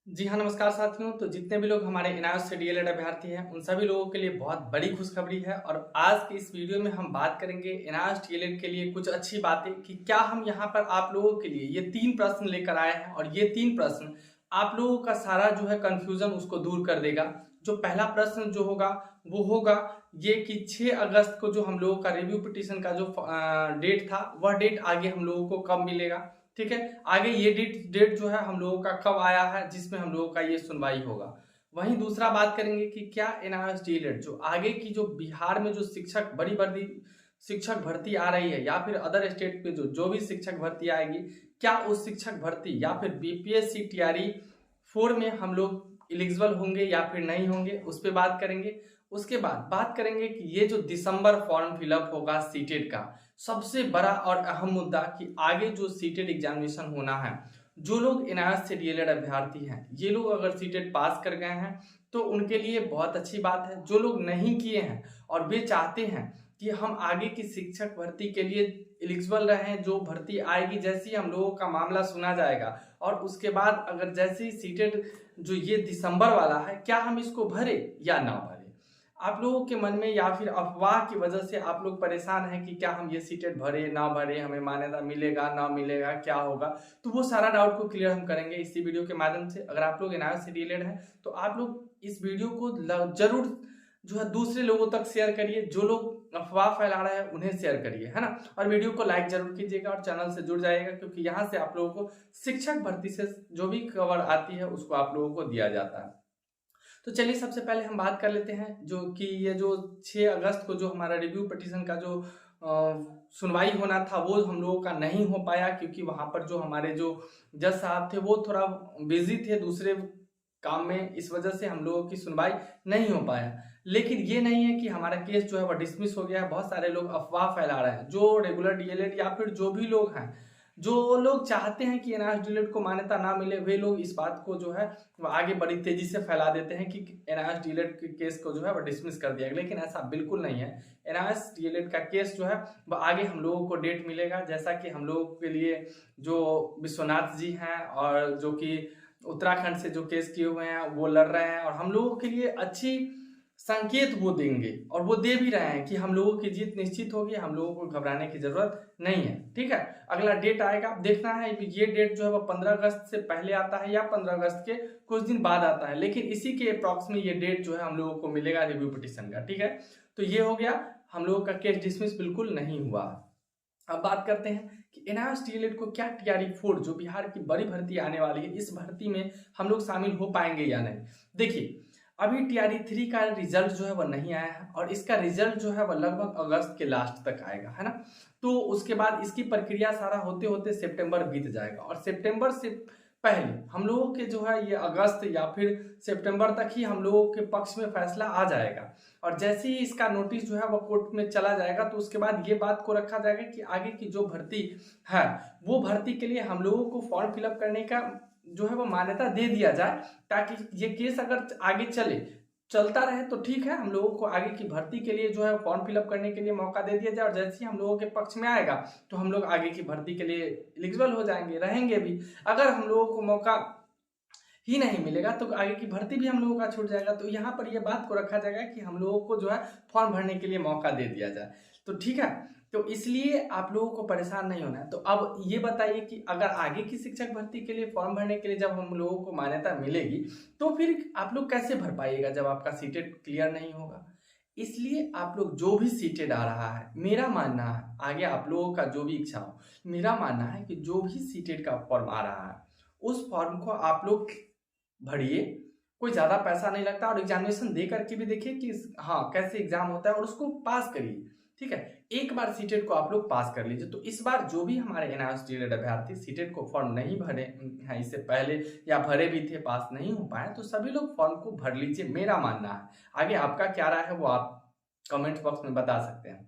जी हाँ, नमस्कार साथियों। तो जितने भी लोग हमारे इनायत से डीएलएड अभ्यर्थी हैं, उन सभी लोगों के लिए बहुत बड़ी खुशखबरी है और आज की इस वीडियो में हम बात करेंगे इनायत डीएलएड के लिए कुछ अच्छी बातें कि क्या हम यहाँ पर आप लोगों के लिए ये 3 प्रश्न लेकर आए हैं और ये 3 प्रश्न आप लोगों का सारा जो है कन्फ्यूज़न उसको दूर कर देगा। जो पहला प्रश्न जो होगा, वो होगा ये कि 6 अगस्त को जो हम लोगों का रिव्यू पिटीशन का जो डेट था, वह डेट आगे हम लोगों को कब मिलेगा। ठीक है, आगे ये डेट जो है हम लोगों का कब आया है जिसमें हम लोगों का ये सुनवाई होगा। वहीं दूसरा बात करेंगे कि क्या एनआरएस डीएलएड जो आगे की जो बिहार में जो शिक्षक भर्ती आ रही है या फिर अदर स्टेट पे जो जो भी शिक्षक भर्ती आएगी, क्या उस शिक्षक भर्ती या फिर बीपीएससी टीआरई 4 में हम लोग एलिजिबल होंगे या फिर नहीं होंगे, उस पर बात करेंगे। उसके बाद बात करेंगे कि ये जो दिसंबर फॉर्म फिलअप होगा सीटेट का, सबसे बड़ा और अहम मुद्दा कि आगे जो सीटेट एग्जामिनेशन होना है, जो लोग इनायत से डीएलएड अभ्यर्थी हैं, ये लोग अगर सीटेट पास कर गए हैं तो उनके लिए बहुत अच्छी बात है। जो लोग नहीं किए हैं और वे चाहते हैं कि हम आगे की शिक्षक भर्ती के लिए एलिजिबल रहें, जो भर्ती आएगी जैसे ही हम लोगों का मामला सुना जाएगा और उसके बाद अगर जैसे ही सीटेट जो ये दिसंबर वाला है, क्या हम इसको भरे या ना भरे। आप लोगों के मन में या फिर अफवाह की वजह से आप लोग परेशान हैं कि क्या हम ये सीटेट भरे ना भरे, हमें मान्यता मिलेगा ना मिलेगा, क्या होगा। तो वो सारा डाउट को क्लियर हम करेंगे इसी वीडियो के माध्यम से। अगर आप लोग इनायत से रिलेटेड हैं तो आप लोग इस वीडियो को जरूर जो है दूसरे लोगों तक शेयर करिए। जो लोग अफवाह फैला रहे हैं उन्हें शेयर करिए, है ना। और वीडियो को लाइक जरूर कीजिएगा और चैनल से जुड़ जाइएगा, क्योंकि यहाँ से आप लोगों को शिक्षक भर्ती से जो भी खबर आती है उसको आप लोगों को दिया जाता है। तो चलिए सबसे पहले हम बात कर लेते हैं जो कि ये जो 6 अगस्त को जो हमारा रिव्यू पिटीशन का जो सुनवाई होना था वो हम लोगों का नहीं हो पाया, क्योंकि वहां पर जो हमारे जो जज साहब थे वो थोड़ा बिजी थे दूसरे काम में, इस वजह से हम लोगों की सुनवाई नहीं हो पाया। लेकिन ये नहीं है कि हमारा केस जो है वह डिसमिस हो गया है। बहुत सारे लोग अफवाह फैला रहे हैं, जो रेगुलर डीएलएड या फिर जो भी लोग हैं, जो लोग चाहते हैं कि एनआरएस डीएलएड को मान्यता ना मिले, वे लोग इस बात को जो है आगे बड़ी तेजी से फैला देते हैं कि एनआरएस डीएलएड के केस को जो है वो डिसमिस कर दिया गया। लेकिन ऐसा बिल्कुल नहीं है। एनआरएस डीएलएड का केस जो है वो आगे हम लोगों को डेट मिलेगा, जैसा कि हम लोगों के लिए जो विश्वनाथ जी हैं और जो कि उत्तराखंड से जो केस किए हुए हैं वो लड़ रहे हैं, और हम लोगों के लिए अच्छी संकेत वो देंगे और वो दे भी रहे हैं कि हम लोगों की जीत निश्चित होगी, हम लोगों को घबराने की जरूरत नहीं है। ठीक है, अगला डेट आएगा, देखना है ये डेट जो है वो 15 अगस्त से पहले आता है या 15 अगस्त के कुछ दिन बाद आता है, लेकिन इसी के अप्रॉक्स में ये डेट जो है हम लोगों को मिलेगा रिव्यू पिटीशन का। ठीक है, तो ये हो गया, हम लोगों का केस डिसमिस बिल्कुल नहीं हुआ। अब बात करते हैं कि एनआरएस डीएलएड को क्या टीआरई 4 जो बिहार की बड़ी भर्ती आने वाली है, इस भर्ती में हम लोग शामिल हो पाएंगे या नहीं। देखिए, अभी टीआरई 3 का रिजल्ट जो है वह नहीं आया है और इसका रिजल्ट जो है वह लगभग अगस्त के लास्ट तक आएगा, है ना। तो उसके बाद इसकी प्रक्रिया सारा होते होते सितंबर बीत जाएगा और सितंबर से पहले हम लोगों के जो है ये अगस्त या फिर सितंबर तक ही हम लोगों के पक्ष में फैसला आ जाएगा। और जैसे ही इसका नोटिस जो है वो कोर्ट में चला जाएगा तो उसके बाद ये बात को रखा जाएगा कि आगे की जो भर्ती है वो भर्ती के लिए हम लोगों को फॉर्म फिलअप करने का जो है वो मान्यता दे दिया जाए, ताकि ये केस अगर आगे चलता रहे तो ठीक है, हम लोगों को आगे की भर्ती के लिए जो है फॉर्म फिलअप करने के लिए मौका दे दिया जाए और जैसे ही हम लोगों के पक्ष में आएगा तो हम लोग आगे की भर्ती के लिए एलिजिबल हो जाएंगे, रहेंगे भी। अगर हम लोगों को मौका ही नहीं मिलेगा तो आगे की भर्ती भी हम लोगों का छूट जाएगा। तो यहाँ पर यह बात को रखा जाएगा कि हम लोगों को जो है फॉर्म भरने के लिए मौका दे दिया जाए। तो ठीक है, तो इसलिए आप लोगों को परेशान नहीं होना है। तो अब ये बताइए कि अगर आगे की शिक्षक भर्ती के लिए फॉर्म भरने के लिए जब हम लोगों को मान्यता मिलेगी तो फिर आप लोग कैसे भर पाइएगा जब आपका सीटेट क्लियर नहीं होगा। इसलिए आप लोग जो भी सीटेड आ रहा है, मेरा मानना है, आगे आप लोगों का जो भी इच्छा हो, मेरा मानना है कि जो भी सीटेड का फॉर्म आ रहा है उस फॉर्म को आप लोग भरिए। कोई ज़्यादा पैसा नहीं लगता और एग्जामिनेशन दे करके भी देखिए कि हाँ कैसे एग्जाम होता है और उसको पास करिए। ठीक है, एक बार सीटेट को आप लोग पास कर लीजिए। तो इस बार जो भी हमारे एनआरएस डीएलएड अभ्यर्थी सीटेट को फॉर्म नहीं भरे हैं इससे पहले या भरे भी थे पास नहीं हो पाए, तो सभी लोग फॉर्म को भर लीजिए, मेरा मानना है। आगे आपका क्या राय है वो आप कमेंट बॉक्स में बता सकते हैं।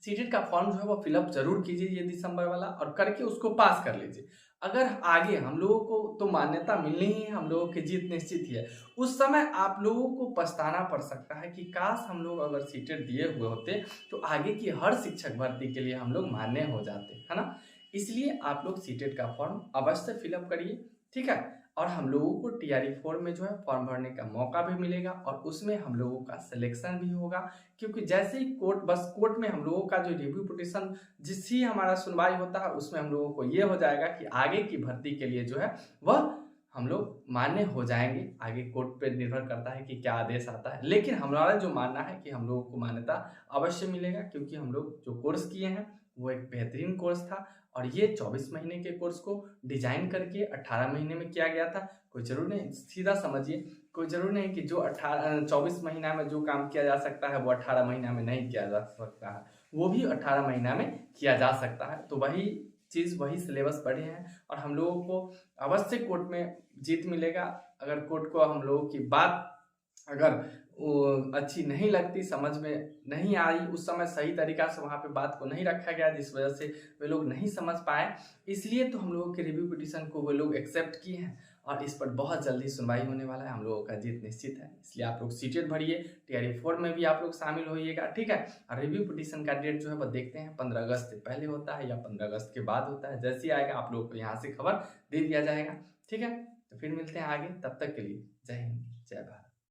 सीटेट का फॉर्म जो है वो फिलअप जरूर कीजिए ये दिसंबर वाला और करके उसको पास कर लीजिए। अगर आगे हम लोगों को तो मान्यता मिलनी ही है, हम लोगों की जीत निश्चित ही है, उस समय आप लोगों को पछताना पड़ सकता है कि काश हम लोग अगर सीटेट दिए हुए होते तो आगे की हर शिक्षक भर्ती के लिए हम लोग मान्य हो जाते, है ना। इसलिए आप लोग सीटेट का फॉर्म अवश्य फिलअप करिए। ठीक है, और हम लोगों को TRE-4 में जो है फॉर्म भरने का मौका भी मिलेगा और उसमें हम लोगों का सिलेक्शन भी होगा, क्योंकि जैसे ही कोर्ट में हम लोगों का जो रिव्यू पिटीशन जिस ही हमारा सुनवाई होता है उसमें हम लोगों को ये हो जाएगा कि आगे की भर्ती के लिए जो है वह हम लोग मान्य हो जाएंगे। आगे कोर्ट पे निर्भर करता है कि क्या आदेश आता है, लेकिन हमारा जो मानना है कि हम लोगों को मान्यता अवश्य मिलेगा, क्योंकि हम लोग जो कोर्स किए हैं वो एक बेहतरीन कोर्स था और ये 24 महीने के कोर्स को डिजाइन करके 18 महीने में किया गया था। कोई जरूर नहीं, सीधा समझिए, कोई जरूर नहीं कि जो 24 महीना में जो काम किया जा सकता है वो 18 महीना में नहीं किया जा सकता है, वो भी 18 महीना में किया जा सकता है। तो वही चीज़, वही सिलेबस पढ़े हैं और हम लोगों को अवश्य कोर्ट में जीत मिलेगा। अगर कोर्ट को हम लोगों की बात अगर अच्छी नहीं लगती, समझ में नहीं आई, उस समय सही तरीका से वहाँ पे बात को नहीं रखा गया, जिस वजह से वे लोग नहीं समझ पाए, इसलिए तो हम लोगों के रिव्यू पिटीशन को वे लोग एक्सेप्ट किए हैं और इस पर बहुत जल्दी सुनवाई होने वाला है। हम लोगों का जीत निश्चित है, इसलिए आप लोग सीटेट भरिए, TRE-4 में भी आप लोग शामिल होइएगा, ठीक है। और रिव्यू पिटीशन का डेट जो है वो देखते हैं 15 अगस्त से पहले होता है या 15 अगस्त के बाद होता है। जैसे ही आएगा आप लोगों को यहाँ से खबर दे दिया जाएगा, ठीक है। तो फिर मिलते हैं आगे, तब तक के लिए जय हिंद, जय भारत।